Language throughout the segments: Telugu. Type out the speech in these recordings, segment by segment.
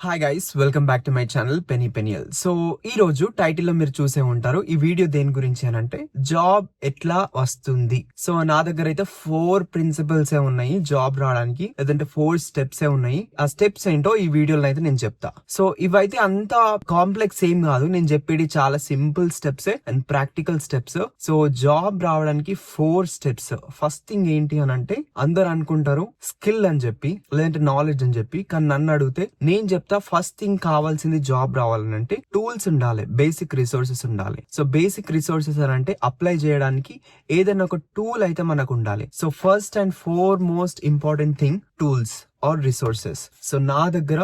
Hi guys, welcome back to my channel penny Peniel. So ఈ రోజు టైటిల్ లో మీరు చూసే ఉంటారు ఈ వీడియో దేని గురించి అని అంటే జాబ్ ఎట్లా వస్తుంది. సో నా దగ్గర అయితే 4 ప్రిన్సిపల్స్ ఉన్నాయి జాబ్ రావడానికి, లేదంటే 4 స్టెప్స్ ఉన్నాయి. ఆ స్టెప్స్ ఏంటో ఈ వీడియోలో అయితే నేను చెప్తా. సో ఇవైతే అంత కాంప్లెక్స్ ఏం కాదు, నేను చెప్పేది చాలా simple steps and practical steps. So job రావడానికి 4 స్టెప్స్. ఫస్ట్ థింగ్ ఏంటి అని అంటే అందరు అనుకుంటారు స్కిల్ అని చెప్పి, లేదంటే నాలెడ్జ్ అని చెప్పి, కానీ నన్ను అడిగితే నేను చెప్తా ఫస్ట్ థింగ్ కావాల్సింది జాబ్ రావాలంటే టూల్స్ ఉండాలి, బేసిక్ రిసోర్సెస్ ఉండాలి. సో బేసిక్ రిసోర్సెస్ అని అంటే అప్లై చేయడానికి ఏదైనా ఒక టూల్ అయితే మనకు ఉండాలి. So first and foremost important thing tools or resources. So నా దగ్గర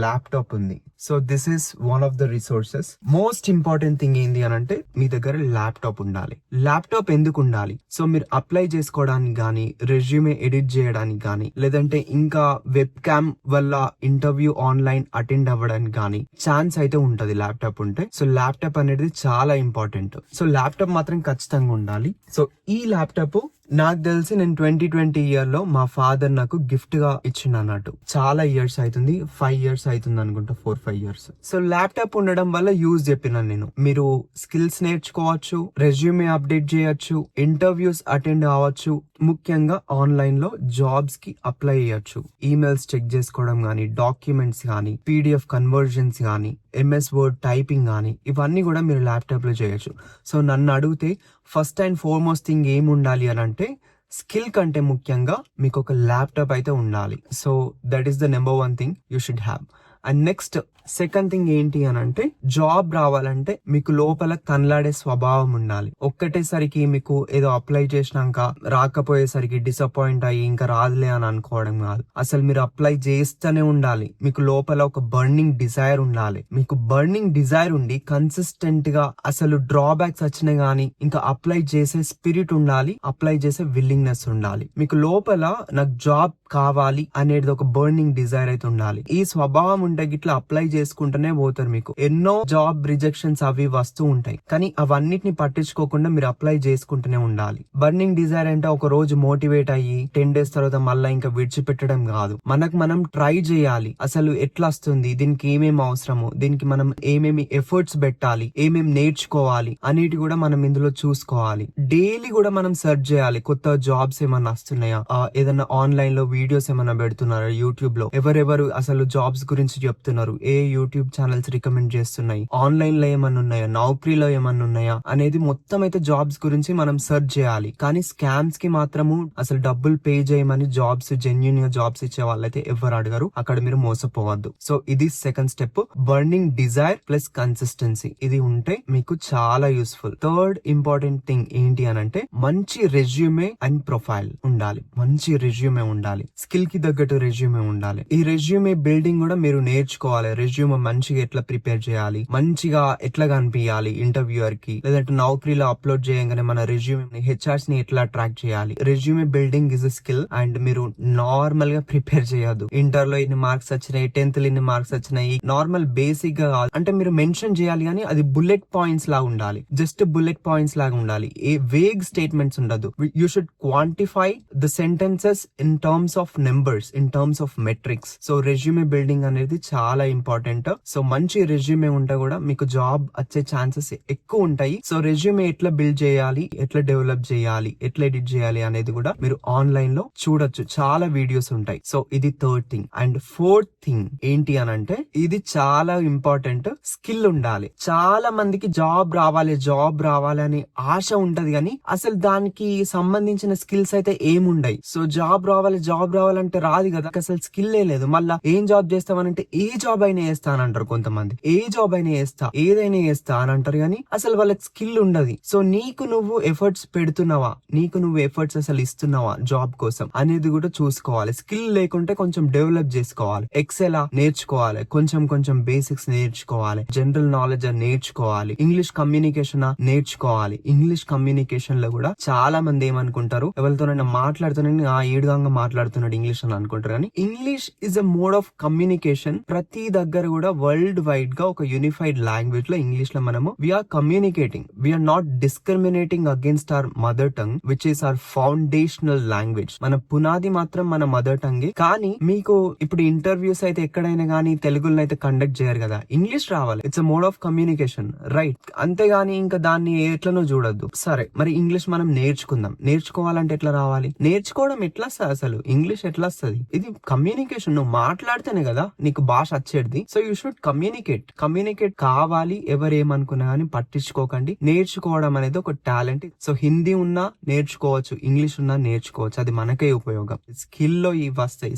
ల్యాప్టాప్ ఉంది. So this is one of the resources. Most important thing ఏంటి అని అంటే మీ దగ్గర ల్యాప్టాప్ ఉండాలి. ల్యాప్టాప్ ఎందుకు ఉండాలి? సో మీరు అప్లై చేసుకోవడానికి గానీ, రెజ్యూమే ఎడిట్ చేయడానికి గానీ, లేదంటే ఇంకా వెబ్ క్యామ్ వల్ల ఇంటర్వ్యూ ఆన్లైన్ అటెండ్ అవ్వడానికి గానీ ఛాన్స్ అయితే ఉంటది ల్యాప్టాప్ ఉంటే. సో ల్యాప్టాప్ అనేది చాలా ఇంపార్టెంట్. సో ల్యాప్టాప్ మాత్రం ఖచ్చితంగా ఉండాలి. సో ఈ ల్యాప్టాప్ నాకు తెలిసి నేను 2020 ఇయర్ లో మా ఫాదర్ నాకు గిఫ్ట్ గా ఇచ్చిండు అన్నట్టు. చాలా ఇయర్స్ అవుతుంది, 5 ఇయర్స్ అవుతుంది అనుకుంటా, 4-5 ఇయర్స్. సో ల్యాప్టాప్ ఉండడం వల్ల యూజ్ చెప్పినాను నేను. మీరు స్కిల్స్ నేర్చుకోవచ్చు, రెజ్యూమే అప్డేట్ చేయొచ్చు, ఇంటర్వ్యూస్ అటెండ్ అవ్వచ్చు, ముఖ్యంగా ఆన్లైన్ లో జాబ్స్ కి అప్లై చేయొచ్చు, ఈమెయిల్స్ చెక్ చేసుకోవడం గానీ, డాక్యుమెంట్స్ గానీ, PDF కన్వర్జన్స్ గానీ, MS వర్డ్ టైపింగ్ గానీ, ఇవన్నీ కూడా మీరు ల్యాప్టాప్ లో చేయొచ్చు. సో నన్ను అడిగితే ఫస్ట్ అండ్ ఫార్మోస్ట్ థింగ్ ఏం ఉండాలి అని అంటే స్కిల్ కంటే ముఖ్యంగా మీకు ఒక ల్యాప్టాప్ అయితే ఉండాలి. So that is the number 1 thing you should have. And next second thing ఏంటి అని అంటే జాబ్ రావాలంటే మీకు లోపల కనలాడే స్వభావం ఉండాలి. ఒక్కటేసరికి మీకు ఏదో అప్లై చేసినాక రాకపోయేసరికి డిసప్పాయింట్ అయ్యి ఇంకా రాదులే అని అనుకోవడం కాదు. అసలు మీరు అప్లై చేస్తూనే ఉండాలి. మీకు లోపల ఒక బర్నింగ్ డిజైర్ ఉండాలి. మీకు బర్నింగ్ డిజైర్ ఉండి కన్సిస్టెంట్ గా అసలు డ్రాబ్యాక్స్ వచ్చినా గానీ ఇంకా అప్లై చేసే స్పిరిట్ ఉండాలి, అప్లై చేసే విల్లింగ్నెస్ ఉండాలి. మీకు లోపల నాకు జాబ్ కావాలి అనేది ఒక బర్నింగ్ డిజైర్ అయితే ఉండాలి. ఈ స్వభావం ఉంటే గిట్లా అప్లై చేసుకుంటూనే పోతారు. మీకు ఎన్నో జాబ్ రిజెక్షన్స్ అవి వస్తూ ఉంటాయి, కానీ అవన్నిటిని పట్టించుకోకుండా మీరు అప్లై చేసుకుంటూనే ఉండాలి. బర్నింగ్ డిజైర్ అంటే ఒక రోజు మోటివేట్ అయ్యి 10 days తర్వాత మళ్ళీ ఇంకా విడిచిపెట్టడం కాదు. మనం ట్రై చేయాలి. అసలు ఎట్లా వస్తుంది, దీనికి ఏమేమి అవసరము, దీనికి మనం ఏమేమి ఎఫర్ట్స్ పెట్టాలి, ఏమేమి నేర్చుకోవాలి అనేటి కూడా మనం ఇందులో చూసుకోవాలి. డైలీ కూడా మనం సెర్చ్ చేయాలి, కొత్త జాబ్స్ ఏమన్నా వస్తున్నాయా, ఏదైనా ఆన్లైన్ లో వీడియోస్ ఏమన్నా పెడుతున్నారా, యూట్యూబ్ లో ఎవరెవరు అసలు జాబ్స్ గురించి చెప్తున్నారు, ఏ యూట్యూబ్ ఛానల్స్ రికమెండ్ చేస్తున్నాయి, ఆన్లైన్ లో ఏమన్నా ఉన్నాయా, నౌకరీలో ఏమన్నా ఉన్నాయా అనేది మొత్తం అయితే జాబ్స్ గురించి మనం సెర్చ్ చేయాలి. కానీ స్కామ్స్ కి మాత్రము అసలు డబ్బులు పే చేయమని జాబ్స్, జెన్యూన్ గా జాబ్స్ ఇచ్చే వాళ్ళైతే ఎవరు అడగరు. అక్కడ మీరు మోసపోవద్దు. సో ఇది second step, burning desire plus consistency. ఇది ఉంటే మీకు చాలా యూస్ఫుల్. థర్డ్ ఇంపార్టెంట్ థింగ్ ఏంటి అని అంటే మంచి రెజ్యూమే అండ్ ప్రొఫైల్ ఉండాలి. మంచి రెజ్యూమే ఉండాలి, స్కిల్ కి తగ్గట్టు రెజ్యూమే ఉండాలి. ఈ రెజ్యూమే బిల్డింగ్ కూడా మీరు నేర్చుకోవాలి. రెజ్యూమే మంచిగా ఎట్లా ప్రిపేర్ చేయాలి, మంచిగా ఎట్లా కనిపించాలి ఇంటర్వ్యూయర్ కి, లేదంటే నౌకరీలో అప్లోడ్ చేయగానే మన రెజ్యూమే హెచ్ఆర్స్ ని ఎట్లా అట్రాక్ట్ చేయాలి. Resume building is a skill. And మీరు నార్మల్ గా ప్రిపేర్ చేయొద్దు. ఇంటర్ లో ఇన్ని మార్క్స్ వచ్చినాయి, 10th లో ఇన్ని మార్క్స్ వచ్చినాయి, నార్మల్ బేసిక్ గా అంటే మీరు మెన్షన్ చేయాలి, కానీ అది బుల్లెట్ పాయింట్స్ లాగా ఉండాలి. జస్ట్ బుల్లెట్ పాయింట్స్ లాగా ఉండాలి. ఏ వేగ్ స్టేట్మెంట్స్ ఉండదు. You should quantify the sentences in terms of numbers, in terms of metrics. So resume building అనేది చాలా ఇంపార్టెంట్. సో మంచి రెజ్యూమే ఉంటే కూడా మీకు జాబ్ వచ్చే ఛాన్సెస్ ఎక్కువ ఉంటాయి. సో రెజ్యూమే ఎట్లా బిల్డ్ చేయాలి, ఎట్లా డెవలప్ చేయాలి, ఎట్లా ఎడిట్ చేయాలి అనేది కూడా మీరు ఆన్లైన్ లో చూడొచ్చు, చాలా వీడియోస్ ఉంటాయి. సో ఇది third thing. And fourth thing ఏంటి అని అంటే ఇది చాలా ఇంపార్టెంట్, స్కిల్ ఉండాలి. చాలా మందికి జాబ్ రావాలి అని ఆశ ఉంటది, కానీ అసలు దానికి సంబంధించిన స్కిల్స్ అయితే ఏముండయి. సో జాబ్ రావాలంటే రాదు కదా, అసలు స్కిల్ లేదు. మళ్ళా ఏం జాబ్ చేస్తామనంటే ఏ జాబ్ అయినా చేస్తా అని అంటారు కొంతమంది. ఏ జాబ్ అయినా చేస్తా, ఏదైనా చేస్తా అని అంటారు, కానీ అసలు వాళ్ళకి స్కిల్ ఉండదు. సో నీకు నువ్వు ఎఫర్ట్స్ పెడుతున్నావా, నీకు నువ్వు ఎఫర్ట్స్ అసలు ఇస్తున్నావా జాబ్ కోసం అనేది కూడా చూసుకోవాలి. స్కిల్ లేకుంటే కొంచెం డెవలప్ చేసుకోవాలి. ఎక్సెల్ నేర్చుకోవాలి, కొంచెం బేసిక్స్ నేర్చుకోవాలి, జనరల్ నాలెడ్జ్ నేర్చుకోవాలి, ఇంగ్లీష్ కమ్యూనికేషన్ నేర్చుకోవాలి. ఇంగ్లీష్ కమ్యూనికేషన్ లో కూడా చాలా మంది ఏమనుకుంటారు, ఎవరితోనైనా మాట్లాడుతున్నాడు ఏడుగా మాట్లాడుతున్నాడు ఇంగ్లీష్ అని అనుకుంటారు, కానీ English is a mode of communication communication ప్రతి దగ్గర కూడా వరల్డ్ వైడ్ గా ఒక యూనిఫైడ్ లాంగ్వేజ్ లో ఇంగ్లీష్ లో మనము we are communicating, we are not discriminating against our mother tongue which is our foundational language. మన పునాది మాత్రం మన మదర్ టంగే. కానీ మీకు ఇప్పుడు ఇంటర్వ్యూస్ అయితే ఎక్కడైనా కానీ తెలుగులో అయితే కండక్ట్ చేయరు కదా, ఇంగ్లీష్ రావాలి. It's a mode of communication, right? అంతేగాని ఇంకా దాన్ని ఎట్లనో చూడొద్దు. సరే, మరి ఇంగ్లీష్ మనం నేర్చుకుందాం. నేర్చుకోవాలంటే ఎట్లా రావాలి? నేర్చుకోవడం ఎట్లా వస్తుంది? అసలు ఇంగ్లీష్ ఎట్లా వస్తుంది? ఇది కమ్యూనికేషన్. నువ్వు మాట్లాడితేనే కదా నీకు భాష వచ్చేది. సో యూ షుడ్ కమ్యూనికేట్ కావాలి. ఎవరు ఏమనుకున్నా కానీ పట్టించుకోకండి. నేర్చుకోవడం అనేది ఒక టాలెంట్. సో హిందీ ఉన్నా నేర్చుకోవచ్చు, ఇంగ్లీష్ ఉన్నా నేర్చుకోవచ్చు. అది మనకే ఉపయోగం. స్కిల్ లో ఇవి వస్తాయి.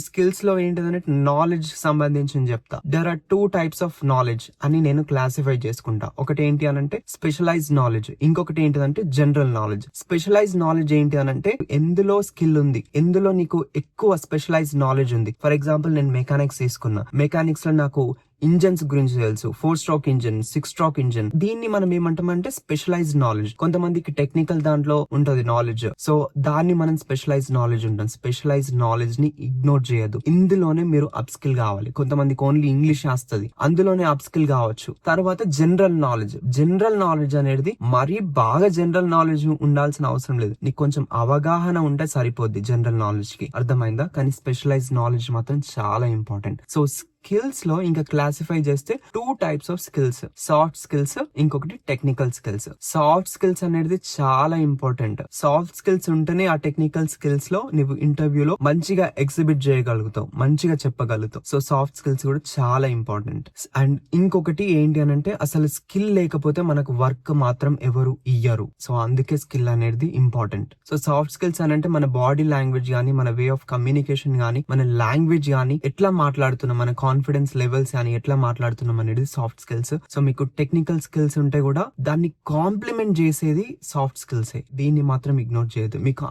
స్కిల్స్ లో ఏంటిదంటే నాలెడ్జ్ సంబంధించి చెప్తా. There are 2 types of knowledge అని నేను క్లాసిఫై చేసుకుంటా. ఒకటి ఏంటి అనంటే స్పెషలైజ్డ్ నాలెడ్జ్, ఇంకొకటి ఏంటిదంటే జనరల్ నాలెడ్జ్. స్పెషలైజ్డ్ నాలెడ్జ్ ఏంటి అనంటే ఎందులో స్కిల్ ఉంది, ఎందులో నీకు ఎక్కువ స్పెషలైజ్డ్ నాలెడ్జ్ ఉంది. ఫర్ ఎగ్జాంపుల్ నేను మెకానిక్స్ తీసుకున్నా. మెకానిక్స్ లో నాకు ఇంజన్స్ గురించి తెలుసు, 4-stroke ఇంజిన్, 6-stroke ఇంజిన్. దీన్ని మనం ఏమంటామంటే స్పెషలైజ్డ్ నాలెడ్జ్. కొంతమందికి టెక్నికల్ దాంట్లో ఉంటది నాలెడ్జ్, సో దాన్ని మనం స్పెషలైజ్డ్ నాలెడ్జ్ ఉంటాం. స్పెషలైజ్డ్ నాలెడ్జ్ ని ఇగ్నోర్ చేయదు. ఇందులోనే మీరు అప్ స్కిల్ కావాలి. కొంతమందికి ఓన్లీ ఇంగ్లీష్ వస్తుంది, అందులోనే అప్ స్కిల్ కావచ్చు. తర్వాత జనరల్ నాలెడ్జ్ అనేది మరీ బాగా జనరల్ నాలెడ్జ్ ఉండాల్సిన అవసరం లేదు. నీకు కొంచెం అవగాహన ఉంటే సరిపోద్ది జనరల్ నాలెడ్జ్ కి, అర్థమైందా? కానీ స్పెషలైజ్డ్ నాలెడ్జ్ మాత్రం చాలా ఇంపార్టెంట్. సో స్కిల్స్ లో ఇంకా క్లాసిఫై చేస్తే 2 types of skills, soft skills, ఇంకొకటి టెక్నికల్ స్కిల్స్. సాఫ్ట్ స్కిల్స్ అనేది చాలా ఇంపార్టెంట్. సాఫ్ట్ స్కిల్స్ ఉంటేనే ఆ టెక్నికల్ స్కిల్స్ లో నువ్వు ఇంటర్వ్యూలో మంచిగా ఎగ్జిబిట్ చేయగలుగుతావు, మంచిగా చెప్పగలుగుతావు. సో సాఫ్ట్ స్కిల్స్ కూడా చాలా ఇంపార్టెంట్. అండ్ ఇంకొకటి ఏంటి అనంటే అసలు స్కిల్ లేకపోతే మనకు వర్క్ మాత్రం ఎవరు ఇయ్యరు. సో అందుకే స్కిల్ అనేది ఇంపార్టెంట్. సో సాఫ్ట్ స్కిల్స్ అనంటే మన బాడీ లాంగ్వేజ్ గానీ, మన వే ఆఫ్ కమ్యూనికేషన్ గానీ, మన లాంగ్వేజ్ గానీ, ఎట్లా మాట్లాడుతున్నాం, మన కాన్ఫిడెన్స్ లెవెల్స్ అని ఎట్లా మాట్లాడుతున్నాం అనేది సాఫ్ట్ స్కిల్స్. సో మీకు టెక్నికల్ స్కిల్స్ ఉంటే కూడా దాన్ని కాంప్లిమెంట్ చేసేది సాఫ్ట్ స్కిల్సే. దీన్ని మాత్రం ఇగ్నోర్ చేయదు. మీకు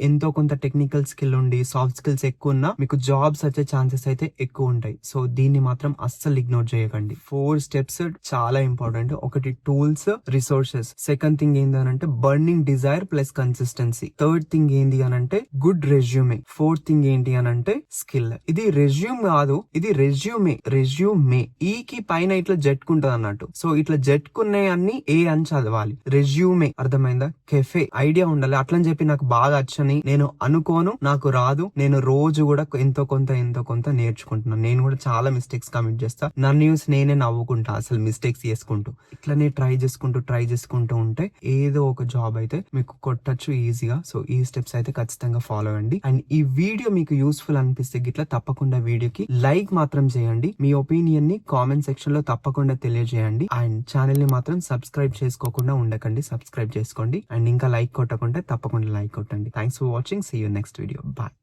ఎంతో కొంత టెక్నికల్ స్కిల్ ఉండి సాఫ్ట్ స్కిల్స్ ఎక్కువ ఉన్నా మీకు జాబ్స్ వచ్చే ఛాన్సెస్ అయితే ఎక్కువ ఉంటాయి. సో దీన్ని మాత్రం అస్సలు ఇగ్నోర్ చేయకండి. 4 steps చాలా ఇంపార్టెంట్. ఒకటి టూల్స్, రిసోర్సెస్. సెకండ్ థింగ్ ఏంది అనంటే burning desire plus consistency. Third thing ఏంది అనంటే గుడ్ రెజ్యూమే. ఫోర్త్ థింగ్ ఏంటి అనంటే స్కిల్. ఇది రెజ్యూమ్ కాదు, ఇది రెజ్యూమే. ఈ కి పైన ఇట్లా జట్టుకుంటది అన్నట్టు. సో ఇట్లా జట్టుకున్నాయి అన్ని ఏ అని చదవాలి. రెజ్యూమే, అర్థమైందా? కెఫే ఐడియా ఉండాలి. అట్లని చెప్పి నాకు బాగా వచ్చని నేను అనుకోను, నాకు రాదు. నేను రోజు కూడా ఎంతో కొంత నేర్చుకుంటున్నాను. నేను కూడా చాలా మిస్టేక్స్ కమిట్ చేస్తా. నన్ను యూస్ నేనే నవ్వుకుంటా అసలు మిస్టేక్స్ చేసుకుంటూ. ఇట్లనే ట్రై చేసుకుంటూ ఉంటే ఏదో ఒక జాబ్ అయితే మీకు కొట్టచ్చు ఈజీగా. సో ఈ స్టెప్స్ అయితే ఖచ్చితంగా ఫాలో అవ్వండి. అండ్ ఈ వీడియో మీకు యూస్ఫుల్ అనిపిస్తే గిట్లా తప్పకుండా వీడియోకి లైక్ మాత్రం చేయండి. మీ ఒపీనియన్ ని కామెంట్ సెక్షన్ లో తప్పకుండా తెలియజేయండి. అండ్ ఛానల్ ని మాత్రం సబ్స్క్రైబ్ చేసుకోకుండా ఉండకండి, సబ్స్క్రైబ్ చేసుకోండి. అండ్ ఇంకా లైక్ కొట్టకుంటే తప్పకుండా లైక్ కొట్టండి. Thanks for watching. See you next video. Bye.